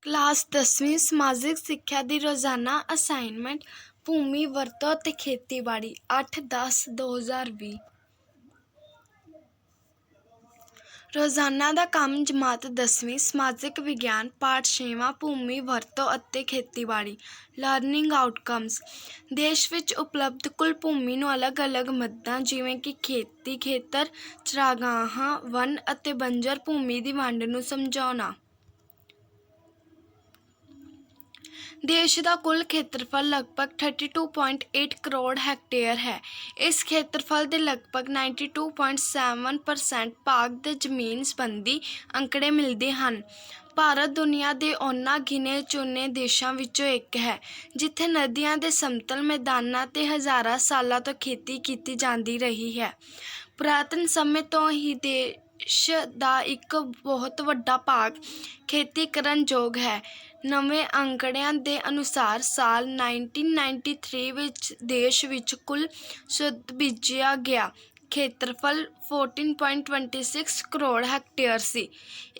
Class 10ਵੀਂ ਸਮਾਜਿਕ ਸਿੱਖਿਆ ਦੀ ਰੋਜ਼ਾਨਾ ਅਸਾਈਨਮੈਂਟ ਭੂਮੀ ਵਰਤੋਂ ਅਤੇ ਖੇਤੀਬਾੜੀ 8/10/2020। ਰੋਜ਼ਾਨਾ ਦਾ ਕੰਮ ਜਮਾਤ 10ਵੀਂ ਸਮਾਜਿਕ ਵਿਗਿਆਨ ਪਾਠ 6ਵਾਂ ਭੂਮੀ ਵਰਤੋਂ ਅਤੇ ਖੇਤੀਬਾੜੀ। Learning outcomes. ਦੇਸ਼ ਵਿੱਚ ਉਪਲਬਧ ਕੁੱਲ ਭੂਮੀ ਨੂੰ ਅਲੱਗ-ਅਲੱਗ ਮਦਾਂ ਜਿਵੇਂ ਕਿ ਖੇਤੀ ਖੇਤਰ, ਚਰਾਗਾਹਾਂ, ਵਨ ਅਤੇ ਬੰਜਰ ਭੂਮੀ ਦੀ ਵੰਡ ਨੂੰ ਸਮਝਾਉਣਾ। ਦੇਸ਼ ਦਾ ਕੁੱਲ ਖੇਤਰਫਲ ਲਗਭਗ 32.8 ਕਰੋੜ ਹੈਕਟੇਅਰ ਹੈ। ਇਸ ਖੇਤਰਫਲ ਦੇ ਲਗਭਗ 92.7% ਭਾਗ ਦੇ ਜ਼ਮੀਨ ਸੰਬੰਧੀ ਅੰਕੜੇ ਮਿਲਦੇ ਹਨ। ਭਾਰਤ ਦੁਨੀਆ ਦੇ ਉਹਨਾਂ ਗਿਣੇ ਚੁਣੇ ਦੇਸ਼ਾਂ ਵਿੱਚੋਂ ਇੱਕ ਹੈ ਜਿੱਥੇ ਨਦੀਆਂ ਦੇ ਸਮਤਲ ਮੈਦਾਨਾਂ 'ਤੇ ਹਜ਼ਾਰਾਂ ਸਾਲਾਂ ਤੋਂ ਖੇਤੀ ਕੀਤੀ ਜਾਂਦੀ ਰਹੀ ਹੈ। ਪੁਰਾਤਨ ਸਮੇਂ ਤੋਂ ਹੀ ਦੇਸ਼ ਦਾ ਇੱਕ ਬਹੁਤ ਵੱਡਾ ਭਾਗ ਖੇਤੀ ਕਰਨ ਯੋਗ ਹੈ। ਨਵੇਂ ਅੰਕੜਿਆਂ ਦੇ ਅਨੁਸਾਰ ਸਾਲ 1993 ਵਿੱਚ ਦੇਸ਼ ਵਿੱਚ ਕੁੱਲ ਸ਼ੁੱਧ ਬੀਜਿਆ ਗਿਆ ਖੇਤਰਫਲ 14.26 ਕਰੋੜ ਹੈਕਟੇਅਰ ਸੀ।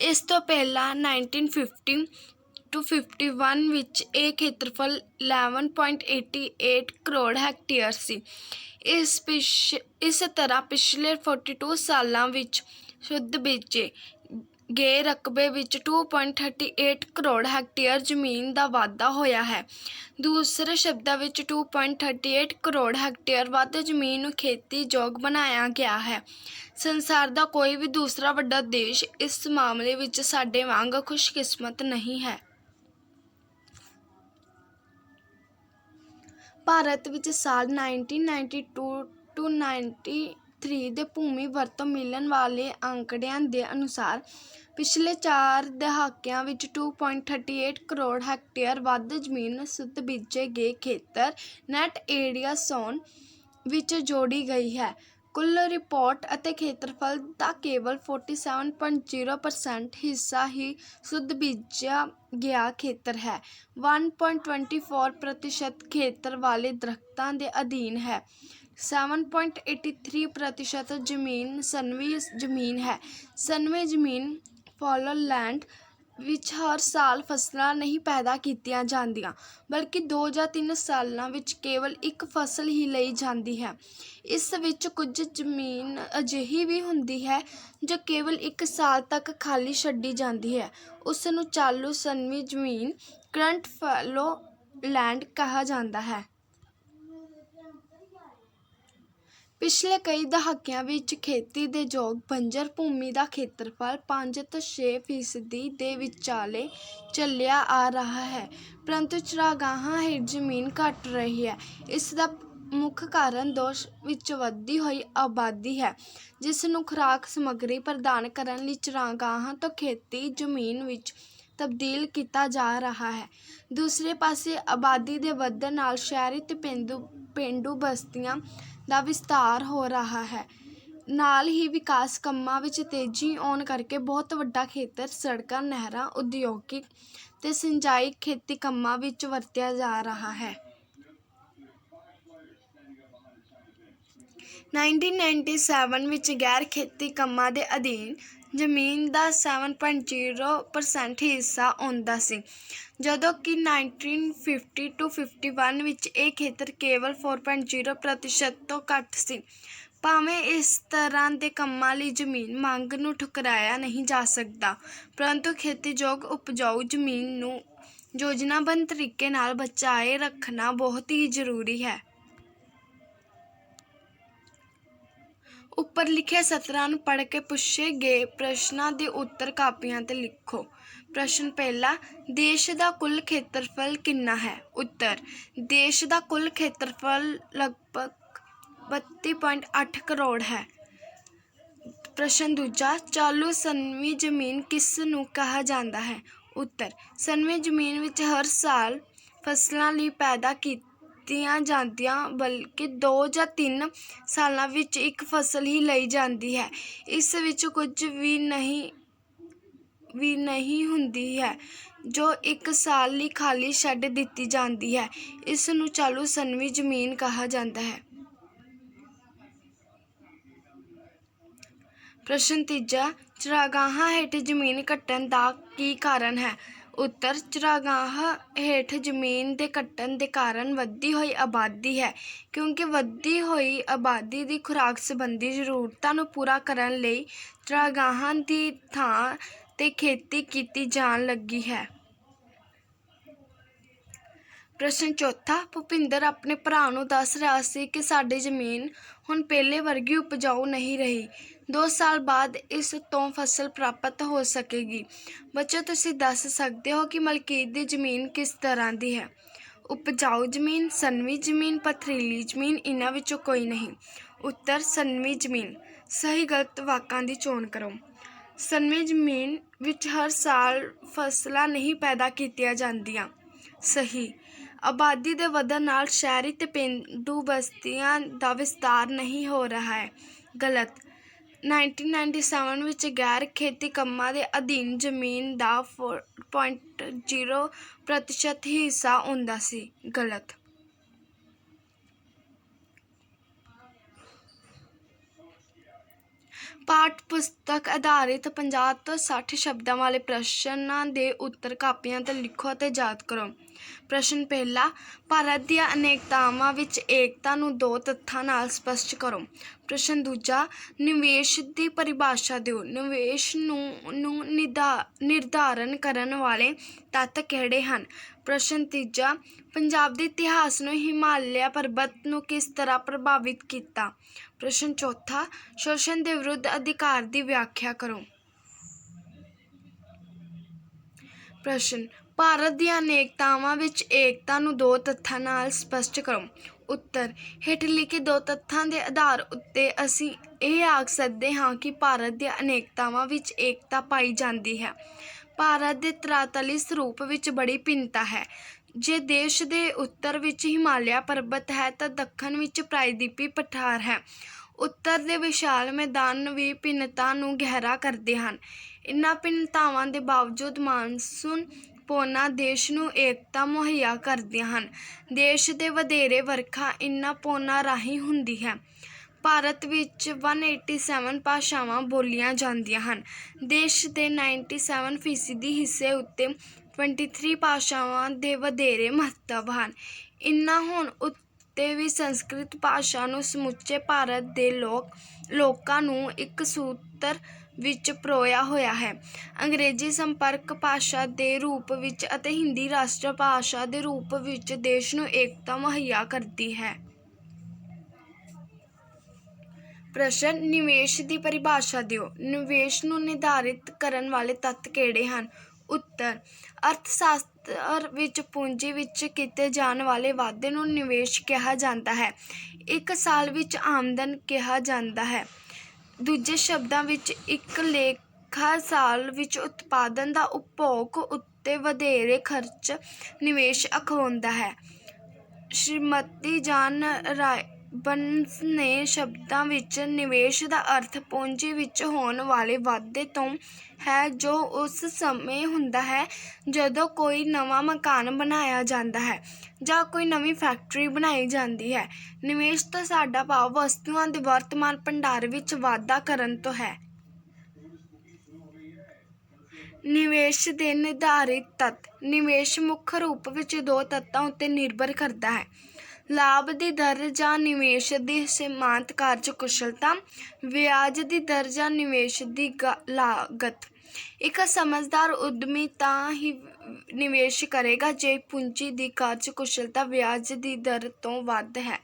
ਇਸ ਤੋਂ ਪਹਿਲਾਂ 1950-51 ਵਿੱਚ ਇਹ ਖੇਤਰਫਲ 11.88 ਕਰੋੜ ਹੈਕਟੇਅਰ ਸੀ। ਇਸ ਤਰ੍ਹਾਂ ਪਿਛਲੇ 42 ਸਾਲਾਂ ਵਿੱਚ ਸ਼ੁੱਧ ਬੀਜੇ ਗਏ ਰਕਬੇ ਵਿੱਚ 2.38 ਕਰੋੜ ਹੈਕਟੇਅਰ ਜ਼ਮੀਨ ਦਾ ਵਾਧਾ ਹੋਇਆ ਹੈ। ਦੂਸਰੇ ਸ਼ਬਦਾਂ ਵਿੱਚ 2.38 ਕਰੋੜ ਹੈਕਟੇਅਰ ਵੱਧ ਜ਼ਮੀਨ ਨੂੰ ਖੇਤੀਯੋਗ ਬਣਾਇਆ ਗਿਆ ਹੈ। ਸੰਸਾਰ ਦਾ ਕੋਈ ਵੀ ਦੂਸਰਾ ਵੱਡਾ ਦੇਸ਼ ਇਸ ਮਾਮਲੇ ਵਿੱਚ ਸਾਡੇ ਵਾਂਗ ਖੁਸ਼ਕਿਸਮਤ ਨਹੀਂ ਹੈ। ਭਾਰਤ ਵਿੱਚ ਸਾਲ 1992-93 ਦੇ ਭੂਮੀ ਵਰਤੋਂ ਮਿਲਣ ਵਾਲੇ ਅੰਕੜਿਆਂ ਦੇ ਅਨੁਸਾਰ ਪਿਛਲੇ 4 ਦਹਾਕਿਆਂ ਵਿੱਚ 2.38 ਕਰੋੜ ਹੈਕਟੇਅਰ ਵੱਧ ਜ਼ਮੀਨ ਸ਼ੁੱਧ ਬੀਜੇ ਗਏ ਖੇਤਰ ਨੈਟ ਏਰੀਆ ਜ਼ੋਨ ਵਿੱਚ ਜੋੜੀ ਗਈ ਹੈ। ਕੁੱਲ ਰਿਪੋਰਟ ਅਤੇ ਖੇਤਰਫਲ ਦਾ ਕੇਵਲ 47.0% ਹਿੱਸਾ ਹੀ ਸ਼ੁੱਧ ਬੀਜਿਆ ਗਿਆ ਖੇਤਰ ਹੈ। 1.24% ਖੇਤਰ ਵਾਲੇ ਦਰੱਖਤਾਂ ਦੇ ਅਧੀਨ ਹੈ। 7.83% ਜ਼ਮੀਨ ਸਨਵੀ ਜ਼ਮੀਨ ਹੈ। ਸਨਵੀ ਜ਼ਮੀਨ ਫਾਲੋ ਲੈਂਡ ਵਿੱਚ ਹਰ ਸਾਲ ਫਸਲਾਂ ਨਹੀਂ ਪੈਦਾ ਕੀਤੀਆਂ ਜਾਂਦੀਆਂ ਬਲਕਿ 2 ਜਾਂ 3 ਸਾਲਾਂ ਵਿੱਚ ਕੇਵਲ ਇੱਕ ਫਸਲ ਹੀ ਲਈ ਜਾਂਦੀ ਹੈ। ਇਸ ਵਿੱਚ ਕੁਝ ਜ਼ਮੀਨ ਅਜਿਹੀ ਵੀ ਹੁੰਦੀ ਹੈ ਜੋ ਕੇਵਲ 1 ਸਾਲ ਤੱਕ ਖਾਲੀ ਛੱਡੀ ਜਾਂਦੀ ਹੈ। ਉਸ ਨੂੰ ਚਾਲੂ ਸਨਵੀ ਜ਼ਮੀਨ ਕਰੰਟ ਫਾਲੋ ਲੈਂਡ ਕਿਹਾ ਜਾਂਦਾ ਹੈ। ਪਿਛਲੇ ਕਈ ਦਹਾਕਿਆਂ ਵਿੱਚ ਖੇਤੀ ਦੇ ਯੋਗ ਬੰਜਰ ਭੂਮੀ ਦਾ ਖੇਤਰਫਲ 5 ਤੋਂ 6% ਦੇ ਵਿਚਾਲੇ ਚੱਲਿਆ ਆ ਰਿਹਾ ਹੈ ਪਰੰਤੂ ਚਰਾਗਾਹਾਂ ਹੇਠ ਜ਼ਮੀਨ ਘਟ ਰਹੀ ਹੈ। ਇਸ ਦਾ ਮੁੱਖ ਕਾਰਨ ਦੇਸ਼ ਵਿੱਚ ਵਧਦੀ ਹੋਈ ਆਬਾਦੀ ਹੈ ਜਿਸ ਨੂੰ ਖੁਰਾਕ ਸਮੱਗਰੀ ਪ੍ਰਦਾਨ ਕਰਨ ਲਈ ਚਰਾਗਾਹਾਂ ਤੋਂ ਖੇਤੀ ਜ਼ਮੀਨ ਵਿੱਚ ਤਬਦੀਲ ਕੀਤਾ ਜਾ ਰਿਹਾ ਹੈ। ਦੂਸਰੇ ਪਾਸੇ ਆਬਾਦੀ ਦੇ ਵਧਣ ਨਾਲ ਸ਼ਹਿਰੀ ਤੇ ਪੇਂਡੂ ਬਸਤੀਆਂ ਦਾ ਵਿਸਤਾਰ ਹੋ ਰਿਹਾ ਹੈ। ਨਾਲ ਹੀ ਵਿਕਾਸ ਕੰਮਾਂ ਵਿੱਚ ਤੇਜ਼ੀ ਆਉਣ ਕਰਕੇ ਬਹੁਤ ਵੱਡਾ ਖੇਤਰ ਸੜਕਾਂ, ਨਹਿਰਾਂ, ਉਦਯੋਗਿਕ ਤੇ ਸਿੰਜਾਈ ਖੇਤੀ ਕੰਮਾਂ ਵਿੱਚ ਵਰਤਿਆ ਜਾ ਰਿਹਾ ਹੈ। 1997 ਵਿੱਚ ਗੈਰ ਖੇਤੀ ਕੰਮਾਂ ਦੇ ਅਧੀਨ ਜ਼ਮੀਨ ਦਾ 7.0% ਹਿੱਸਾ ਆਉਂਦਾ ਸੀ ਜਦੋਂ ਕਿ 1950-51 ਵਿੱਚ ਇਹ ਖੇਤਰ ਕੇਵਲ 4.0% ਤੋਂ ਘੱਟ ਸੀ। ਭਾਵੇਂ ਇਸ ਤਰ੍ਹਾਂ ਦੇ ਕੰਮਾਂ ਲਈ ਜ਼ਮੀਨ ਮੰਗ ਨੂੰ ਠੁਕਰਾਇਆ ਨਹੀਂ ਜਾ ਸਕਦਾ ਪਰੰਤੂ ਖੇਤੀਯੋਗ ਉਪਜਾਊ ਜ਼ਮੀਨ ਨੂੰ ਯੋਜਨਾਬੱਧ ਤਰੀਕੇ ਨਾਲ ਬਚਾਏ ਰੱਖਣਾ ਬਹੁਤ ਹੀ ਜ਼ਰੂਰੀ ਹੈ। ਉੱਪਰ ਲਿਖੇ ਸਤਰਾਂ ਨੂੰ ਪੜ੍ਹ ਕੇ ਪੁੱਛੇ ਗਏ ਪ੍ਰਸ਼ਨਾਂ ਦੇ ਉੱਤਰ ਕਾਪੀਆਂ 'ਤੇ ਲਿਖੋ। ਪ੍ਰਸ਼ਨ ਪਹਿਲਾ, ਦੇਸ਼ ਦਾ ਕੁੱਲ ਖੇਤਰਫਲ ਕਿੰਨਾ ਹੈ? ਉੱਤਰ, ਦੇਸ਼ ਦਾ ਕੁੱਲ ਖੇਤਰਫਲ ਲਗਭਗ 32.8 ਕਰੋੜ ਹੈ। ਪ੍ਰਸ਼ਨ ਦੂਜਾ, ਚਾਲੂ ਸਨਵੀ ਜ਼ਮੀਨ ਕਿਸ ਨੂੰ ਕਿਹਾ ਜਾਂਦਾ ਹੈ? ਉੱਤਰ, ਸਨਵੀ ਜ਼ਮੀਨ ਵਿੱਚ ਹਰ ਸਾਲ ਫਸਲਾਂ ਲਈ ਪੈਦਾ ਕੀਤੀਆਂ ਜਾਂਦੀਆਂ ਬਲਕਿ 2 ਜਾਂ 3 ਸਾਲਾਂ ਵਿੱਚ ਇੱਕ ਫਸਲ ਹੀ ਲਈ ਜਾਂਦੀ ਹੈ। ਇਸ ਵਿੱਚ ਕੁਝ ਵੀ ਨਹੀਂ ਹੁੰਦੀ ਹੈ ਜੋ 1 ਸਾਲ ਲਈ ਖਾਲੀ ਛੱਡ ਦਿੱਤੀ ਜਾਂਦੀ ਹੈ। ਇਸ ਨੂੰ ਚਾਲੂ ਸਨਵੀ ਜ਼ਮੀਨ ਕਿਹਾ ਜਾਂਦਾ ਹੈ। ਪ੍ਰਸ਼ਨ ਤੀਜਾ, ਚਰਾਗਾਹਾਂ ਹੇਠ ਜ਼ਮੀਨ ਘਟਣ ਦਾ ਕੀ ਕਾਰਨ ਹੈ? उत्तर चरागाह हेठ जमीन के घटन के कारण वधी हुई आबादी है, क्योंकि वधी हुई आबादी की खुराक संबंधी जरूरतों को पूरा करने लई चरागाहां की थां ते खेती की जान लगी है। प्रश्न चौथा, भुपिंदर अपने भरा नूं दस रहा सी कि साडी जमीन हुण पहले वर्गी उपजाऊ नहीं रही, 2 साल बाद इस तो फसल प्राप्त हो सकेगी। बच्चों, तुसीं दस सकते हो कि मलकीत दी जमीन किस तरह दी है? उपजाऊ जमीन, सनवी जमीन, पथरीली जमीन, इन्हां विचों कोई नहीं। उत्तर सनवी जमीन। सही गलत वाकां दी चोण करो। सनवी जमीन विच हर साल फसलां नहीं पैदा कीतियां जांदियां। सही। आबादी दे वधण नाल शहरी ते पेंडू बस्तियां दा विस्तार नहीं हो रहा है। गलत। 1997 विच गैर खेती कंमां दे अधीन जमीन दा 4.0% ही हिस्सा हुंदा सी। गलत। पाठ पुस्तक आधारित 50 ਤੋਂ 60 शब्दों वाले प्रश्नों के उत्तर कापियां ते लिखो ते याद करो। प्रश्न पहला, भारत दी अनेकतावां विच एकता नूं 2 तत्थां नाल स्पष्ट करो। प्रश्न दूजा, निवेश की परिभाषा दिओ। निवेश नूं निर्धारण करन वाले तत्त किहड़े हन? प्रश्न तीजा, पंजाब के इतिहास नूं हिमालय पर्बत नूं किस तरह प्रभावित कीता? प्रश्न चौथा, शोषण के विरुद्ध अधिकार की व्याख्या करो। प्रश्न, भारत दी अनेकतावां विच एकता नूं 2 तत्थां नाल स्पष्ट करो। उत्तर, हेठ लिखे 2 तत्थां के आधार उत्ते असीं ਇਹ आख सकते हाँ कि भारत दी अनेकतावां विच एकता पाई जाती है। भारत के तरातली स्वरूप विच बड़ी भिन्नता है। जे देश के उत्तर विच हिमालय पर्बत है तो दक्षिण विच प्रायद्वीपी पठार है। उत्तर के विशाल मैदान भी भिन्नता नूं गहरा करते हैं। इन्हां भिन्नतावां के बावजूद मानसून पौना देश नूं एकता मुहैया करदियां हन। देश के वधेरे वरखा इन्हां पौना राहीं हुंदी है। भारत विच 187 भाषावां बोलियां जांदियां हन। देश के 97% हिस्से उत्ते 23 भाषावां दे वधेरे महत्व हैं। इन्हां होण उत्ते भी संस्कृत भाषा नूं समुचे भारत के लोकां नूं एक सूत्र विच परोया होया है। अंग्रेजी संपर्क भाषा के रूप विच अते हिंदी राष्ट्र भाषा के रूप विच देश नूं एकता मुहैया करती है। प्रश्न, निवेश की परिभाषा दिओ। निवेश नूं निर्धारित करन वाले तत्त किहड़े हन? उत्तर, अर्थशास्त्र विच पूंजी विच कीते जाण वाले वाधे नूं निवेश कहा जाता है। एक साल विच आमदन कहा जाता है। दूजे शब्दां विच एक लेखा साल विच उत्पादन दा उपभोग उत्ते वधेरे खर्च निवेश अखवाउंदा है। श्रीमती जान रायबंस ने शब्दां विच निवेश का अर्थ पूंजी विच होण वाले वाधे तो है जो उस समय हुंदा है जदों कोई नवां मकान बनाया जाता है जां कोई नवीं फैक्टरी बनाई जाती है। निवेश तो साडा भाव वस्तुआं दे वर्तमान भंडार विच वाधा करन तो है। निवेश के निर्धारित तत्त। निवेश मुख्य रूप विच 2 तत्तां उत्ते निर्भर करता है। लाभ की दर जां निवेश की सीमांत कार्यकुशलता, ब्याज की दर जां निवेश की लागत। एक समझदार उद्यमी तां ही निवेश करेगा जे पूंजी की कार्यकुशलता ब्याज की दर तो वध है।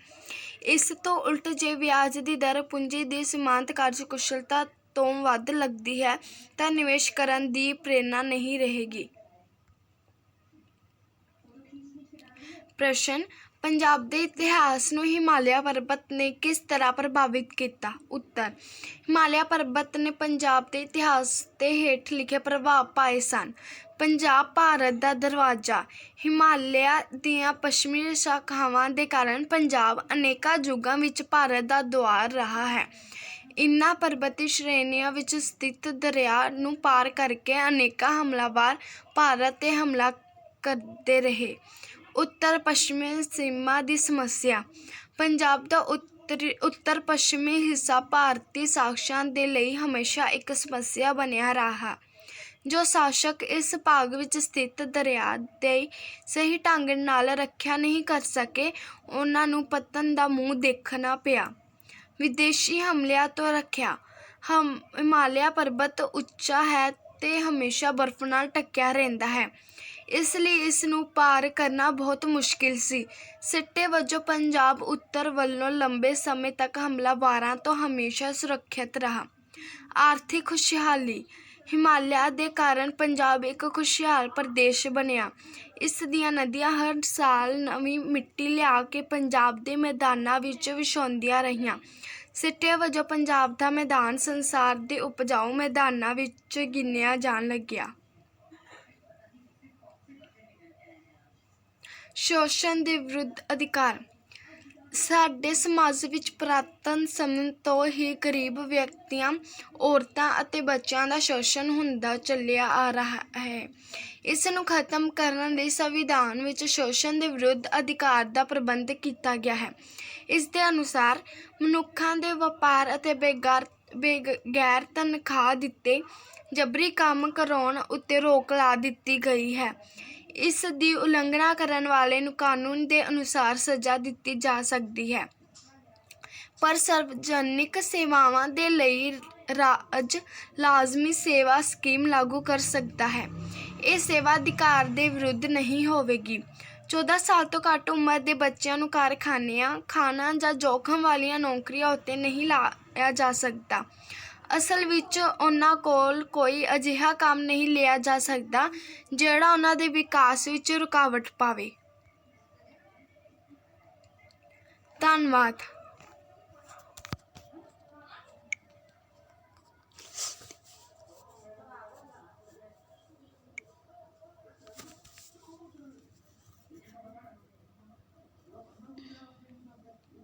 इस तो उल्ट जे ब्याज की दर पूंजी की सीमांत कार्यकुशलता तो वध लगती है तो निवेश करने की प्रेरणा नहीं रहेगी। प्रश्न, पंजाब के इतिहास नूं हिमालय पर्बत ने किस तरह प्रभावित किया? उत्तर, हिमालय पर्बत ने पंजाब के इतिहास ते हेठ लिखे प्रभाव पाए सन। पंजाब भारत का दरवाजा। हिमालय दीयां पश्चिमी शाखावां के कारण पंजाब अनेकां युगां विच भारत का द्वार रहा है। इन्हां पर्बती श्रेणियां विच स्थित दरिया नूं पार करके अनेकां हमलावर भारत ते हमला करते रहे। उत्तर पश्चिमी सीमा की समस्या। पंजाब का उत्तर पश्चिमी हिस्सा भारतीय शासन के लिए हमेशा एक समस्या बनिया रहा। ਜੋ ਸ਼ਾਸਕ ਇਸ ਭਾਗ ਵਿੱਚ ਸਥਿਤ ਦਰਿਆ ਦੀ ਸਹੀ ਢੰਗ ਨਾਲ ਰੱਖਿਆ ਨਹੀਂ ਕਰ ਸਕੇ, ਉਹਨਾਂ ਨੂੰ ਪਤਨ ਦਾ ਮੂੰਹ ਦੇਖਣਾ ਪਿਆ। ਵਿਦੇਸ਼ੀ ਹਮਲਿਆਂ ਤੋਂ ਰੱਖਿਆ। ਹਿਮਾਲਿਆ ਪਰਬਤ ਉੱਚਾ ਹੈ ਤੇ ਹਮੇਸ਼ਾ ਬਰਫ਼ ਨਾਲ ਢੱਕਿਆ ਰਹਿੰਦਾ ਹੈ, ਇਸ ਲਈ ਇਸ ਨੂੰ ਪਾਰ ਕਰਨਾ ਬਹੁਤ ਮੁਸ਼ਕਿਲ ਸੀ। ਸਿੱਟੇ ਵਜੋਂ ਪੰਜਾਬ ਉੱਤਰ ਵੱਲੋਂ ਲੰਬੇ ਸਮੇਂ ਤੱਕ ਹਮਲਾਵਰਾਂ ਤੋਂ ਹਮੇਸ਼ਾ ਸੁਰੱਖਿਅਤ ਰਿਹਾ। ਆਰਥਿਕ ਖੁਸ਼ਹਾਲੀ। ਹਿਮਾਲਿਆ ਦੇ ਕਾਰਨ ਪੰਜਾਬ ਇੱਕ ਖੁਸ਼ਹਾਲ ਪ੍ਰਦੇਸ਼ ਬਣਿਆ। ਇਸ ਦੀਆਂ ਨਦੀਆਂ ਹਰ ਸਾਲ ਨਵੀਂ ਮਿੱਟੀ ਲਿਆ ਕੇ ਪੰਜਾਬ ਦੇ ਮੈਦਾਨਾਂ ਵਿੱਚ ਵਿਛਾਉਂਦੀਆਂ ਰਹੀਆਂ। ਸਿੱਟੇ ਵਜੋਂ ਪੰਜਾਬ ਦਾ ਮੈਦਾਨ ਸੰਸਾਰ ਦੇ ਉਪਜਾਊ ਮੈਦਾਨਾਂ ਵਿੱਚ ਗਿਣਿਆ ਜਾਣ ਲੱਗਿਆ। ਸ਼ੋਸ਼ਣ ਦੇ ਵਿਰੁੱਧ ਅਧਿਕਾਰ। ਸਾਡੇ ਸਮਾਜ ਵਿੱਚ ਪੁਰਾਤਨ ਸਮੇਂ ਤੋਂ ਹੀ ਗਰੀਬ ਵਿਅਕਤੀਆਂ, ਔਰਤਾਂ ਅਤੇ ਬੱਚਿਆਂ ਦਾ ਸ਼ੋਸ਼ਣ ਹੁੰਦਾ ਚੱਲਿਆ ਆ ਰਿਹਾ ਹੈ। ਇਸ ਨੂੰ ਖਤਮ ਕਰਨ ਲਈ ਸੰਵਿਧਾਨ ਵਿੱਚ ਸ਼ੋਸ਼ਣ ਦੇ ਵਿਰੁੱਧ ਅਧਿਕਾਰ ਦਾ ਪ੍ਰਬੰਧ ਕੀਤਾ ਗਿਆ ਹੈ। ਇਸ ਦੇ ਅਨੁਸਾਰ ਮਨੁੱਖਾਂ ਦੇ ਵਪਾਰ ਅਤੇ ਬਗੈਰ ਤਨਖਾਹ ਦਿੱਤੇ ਜਬਰੀ ਕੰਮ ਕਰਾਉਣ ਉੱਤੇ ਰੋਕ ਲਾ ਦਿੱਤੀ ਗਈ ਹੈ। ਇਸ ਦੀ ਉਲੰਘਣਾ ਕਰਨ ਵਾਲੇ ਨੂੰ ਕਾਨੂੰਨ ਦੇ ਅਨੁਸਾਰ ਸਜ਼ਾ ਦਿੱਤੀ ਜਾ ਸਕਦੀ ਹੈ, ਪਰ ਸਾਰਵਜਨਿਕ ਸੇਵਾਵਾਂ ਦੇ ਲਈ ਰਾਜ ਲਾਜ਼ਮੀ ਸੇਵਾ ਸਕੀਮ ਲਾਗੂ ਕਰ ਸਕਦਾ ਹੈ। ਇਹ ਸੇਵਾ ਅਧਿਕਾਰ ਦੇ ਵਿਰੁੱਧ ਨਹੀਂ ਹੋਵੇਗੀ। 14 ਸਾਲ ਤੋਂ ਘੱਟ ਉਮਰ ਦੇ ਬੱਚਿਆਂ ਨੂੰ ਕਾਰਖਾਨਿਆਂ, ਖਾਣਾਂ ਜਾਂ ਜੋਖਮ ਵਾਲੀਆਂ ਨੌਕਰੀਆਂ ਉੱਤੇ ਨਹੀਂ ਲਾਇਆ ਜਾ ਸਕਦਾ। ਅਸਲ ਵਿੱਚ ਉਹਨਾਂ ਕੋਲ ਕੋਈ ਅਜਿਹਾ ਕੰਮ ਨਹੀਂ ਲਿਆ ਜਾ ਸਕਦਾ ਜਿਹੜਾ ਉਹਨਾਂ ਦੇ ਵਿਕਾਸ ਵਿੱਚ ਰੁਕਾਵਟ ਪਾਵੇ। ਧੰਨਵਾਦ।